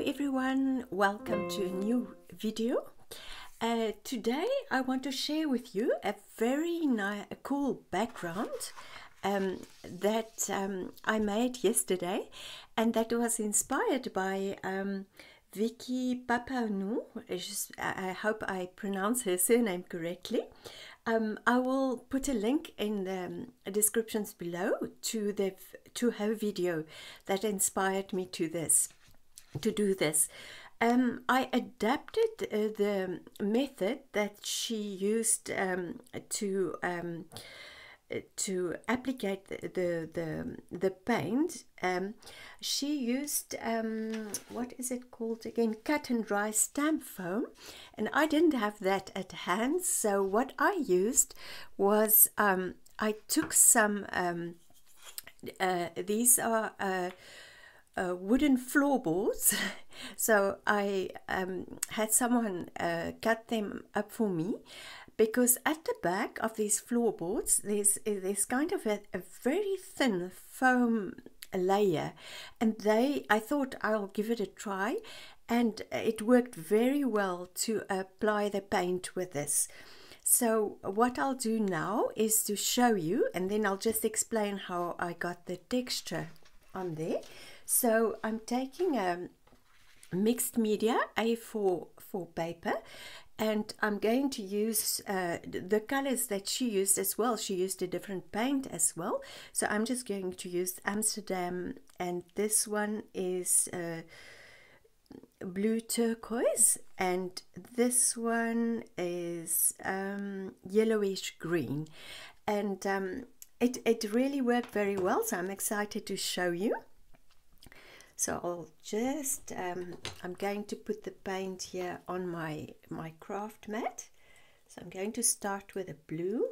Hello everyone, welcome to a new video. Today I want to share with you a very cool background that I made yesterday, and that was inspired by Vicky Papaioannou. I hope I pronounce her surname correctly. I will put a link in the descriptions below to her video that inspired me to do this. I adapted the method that she used to applicate the paint. She used what is it called again? Cut and dry stamp foam, and I didn't have that at hand. So what I used was I took some. These are wooden floorboards. So I had someone cut them up for me, because at the back of these floorboards there's kind of a very thin foam layer, and I thought I'll give it a try, and it worked very well to apply the paint with this. So what I'll do now is to show you, and then I'll just explain how I got the texture on there. So I'm taking a mixed media A4 paper, and I'm going to use the colors that she used as well. She used a different paint as well. So I'm just going to use Amsterdam, and this one is blue turquoise, and this one is yellowish green, and it really worked very well, so I'm excited to show you. So I'll just I'm going to put the paint here on my craft mat. So I'm going to start with a blue,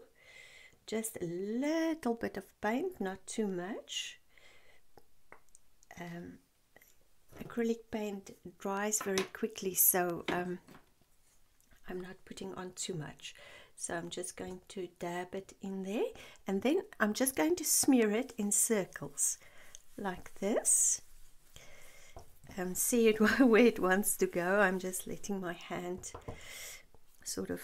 just a little bit of paint, not too much. Acrylic paint dries very quickly, so I'm not putting on too much. So I'm just going to dab it in there, and then I'm just going to smear it in circles like this. See it where it wants to go. I'm just letting my hand sort of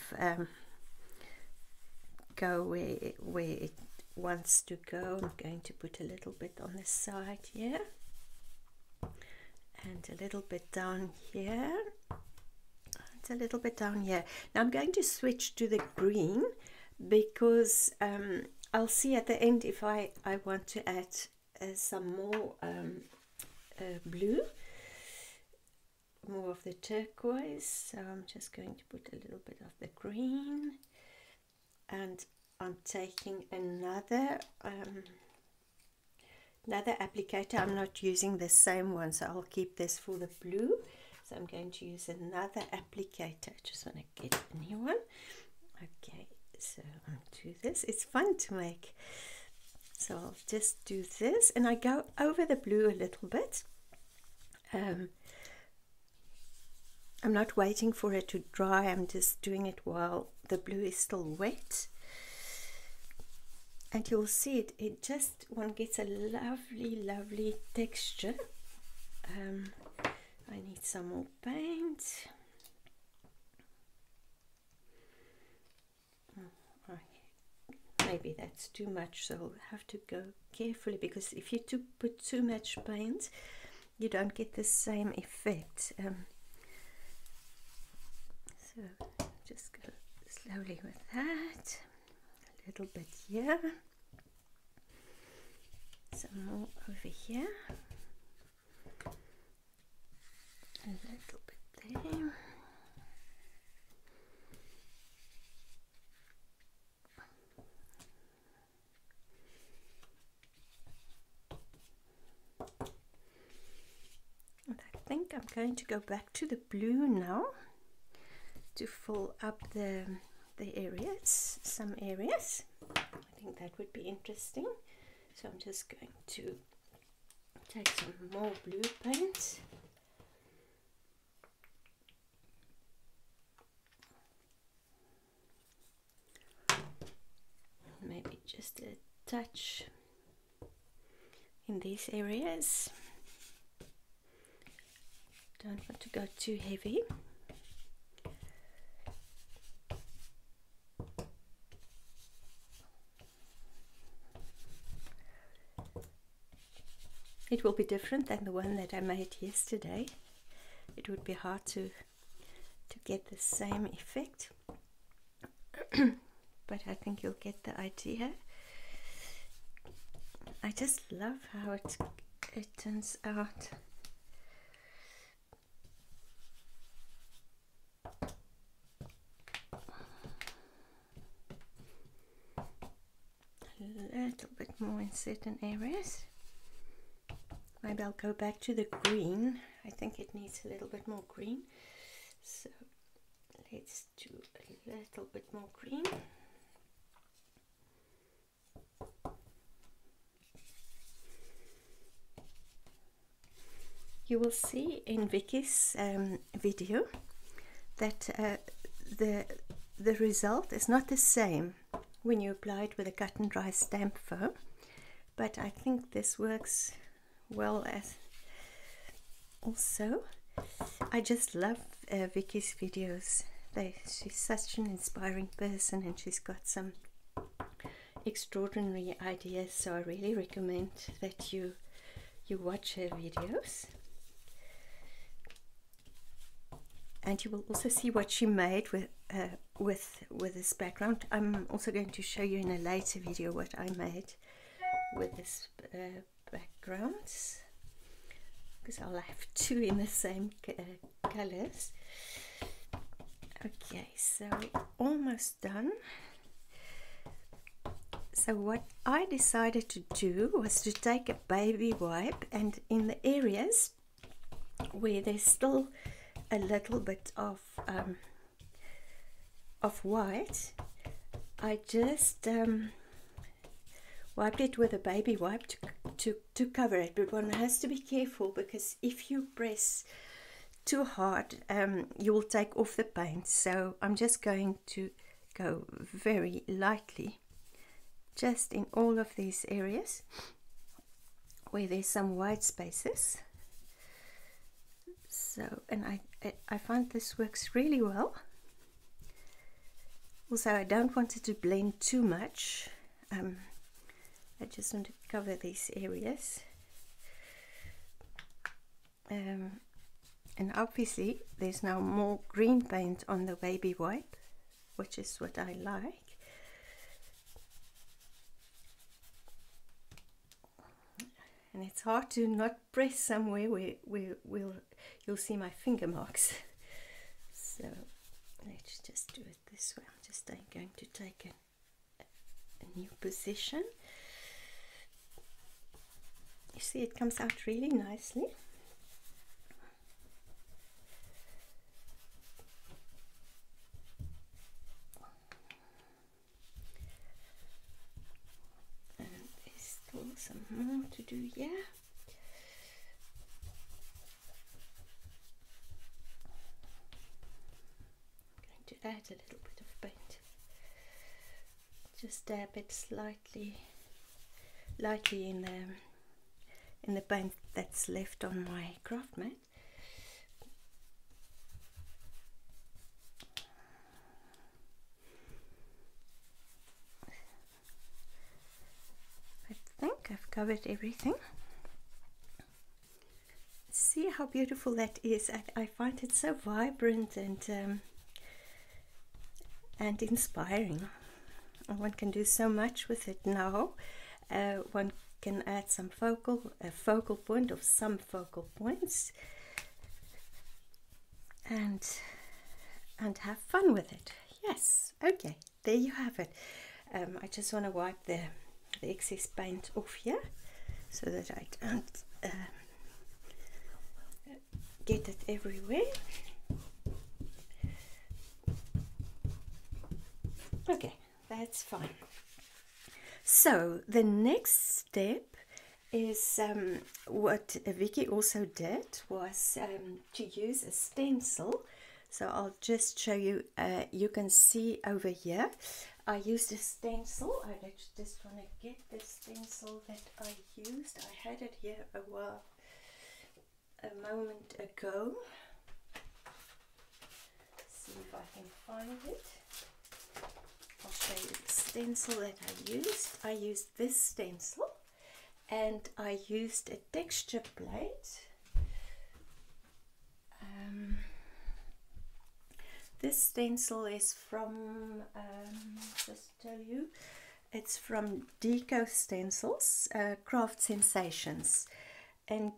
go where it wants to go. I'm going to put a little bit on the side here, and a little bit down here, and a little bit down here. Now I'm going to switch to the green, because I'll see at the end if I want to add some more blue, more of the turquoise. So I'm just going to put a little bit of the green, and I'm taking another applicator. I'm not using the same one, so I'll keep this for the blue. So I'm going to use another applicator. I just want to get a new one. Okay, so I'll do this. It's fun to make. So I'll just do this, and I go over the blue a little bit. I'm not waiting for it to dry, I'm just doing it while the blue is still wet. And you'll see one gets a lovely texture. I need some more paint. Maybe that's too much, so I'll have to go carefully, because if you put too much paint, you don't get the same effect. So just go slowly with that. A little bit here, some more over here, a little bit there. And I think I'm going to go back to the blue now to fill up the areas, some areas. I think that would be interesting. So I'm just going to take some more blue paint. Maybe just a touch in these areas. don't want to go too heavy. It will be different than the one that I made yesterday. It would be hard to get the same effect, but I think you'll get the idea. I just love how it turns out. A little bit more in certain areas. Maybe I'll go back to the green. I think it needs a little bit more green. So let's do a little bit more green. You will see in Vicky's video that the result is not the same when you apply it with a cut and dry stamp foam, but I think this works well as also. I just love Vicky's videos. She's such an inspiring person, and she's got some extraordinary ideas, so I really recommend that you watch her videos. And you will also see what she made with this background. I'm also going to show you in a later video what I made with this backgrounds, because I'll have two in the same colors. Okay, so almost done. So what I decided to do was to take a baby wipe, and in the areas where there's still a little bit of white, I just wiped it with a baby wipe to cover it. But one has to be careful, because if you press too hard, you will take off the paint. So I'm just going to go very lightly, just in all of these areas where there's some white spaces. So, and I find this works really well. Also, I don't want it to blend too much. I just want to cover these areas. And obviously there's now more green paint on the baby wipe, which is what I like. And it's hard to not press somewhere where you'll see my finger marks. So let's just do it this way. I'm just going to take a new position. You see, it comes out really nicely. And there's still some more to do here. I'm going to add a little bit of paint. Just dab it lightly in the paint that's left on my craft mat. I think I've covered everything. See how beautiful that is. I find it so vibrant and inspiring. One can do so much with it now. One can add some a focal point of some focal points, and have fun with it. Yes, okay, there you have it. I just want to wipe the excess paint off here so that I don't get it everywhere. Okay, that's fine. So the next step is what Vicky also did, was to use a stencil. So I'll just show you. You can see over here I used a stencil. I just want to get the stencil that I used. I had it here a while a moment ago. See if I can find it. I'll show you the stencil that I used. I used this stencil and I used a texture plate. This stencil is from, just tell you, it's from Deco Stencils, Craft Sensations, and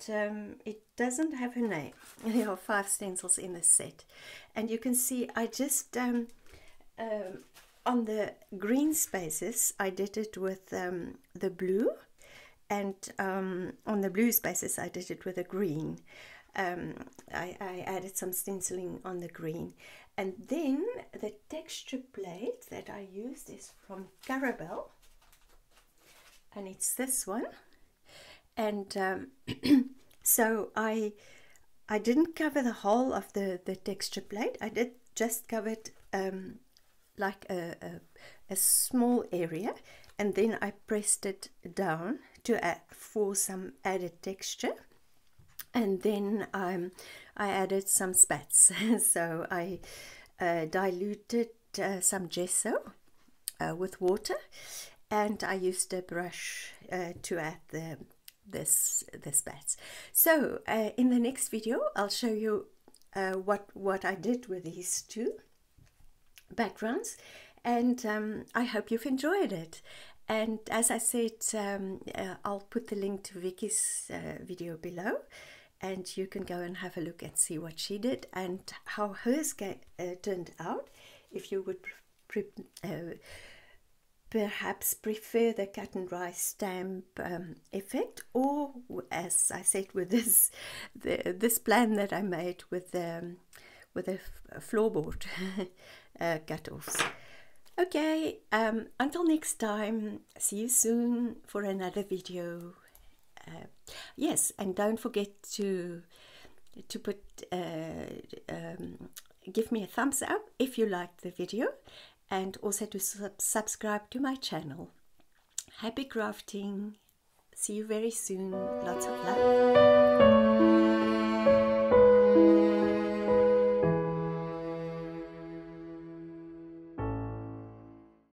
it doesn't have a name. There are 5 stencils in the set, and you can see I just on the green spaces I did it with the blue, and on the blue spaces I did it with a green. I added some stenciling on the green, and then the texture plate that I used is from Carabel, and it's this one. And so I didn't cover the whole of the texture plate. I did just cover it like a small area, and then I pressed it down to add for some added texture. And then I added some spats. So I diluted some gesso with water, and I used a brush to add the spats. So in the next video I'll show you what I did with these 2 backgrounds, and I hope you've enjoyed it. And as I said, I'll put the link to Vicky's video below, and you can go and have a look and see what she did and how hers turned out. If you would perhaps prefer the cut and dry stamp effect, or as I said with this plan that I made with the floorboard cut-offs. Okay, until next time, see you soon for another video. Yes, and don't forget to put give me a thumbs up if you liked the video, and also to subscribe to my channel. Happy crafting. See you very soon. Lots of love.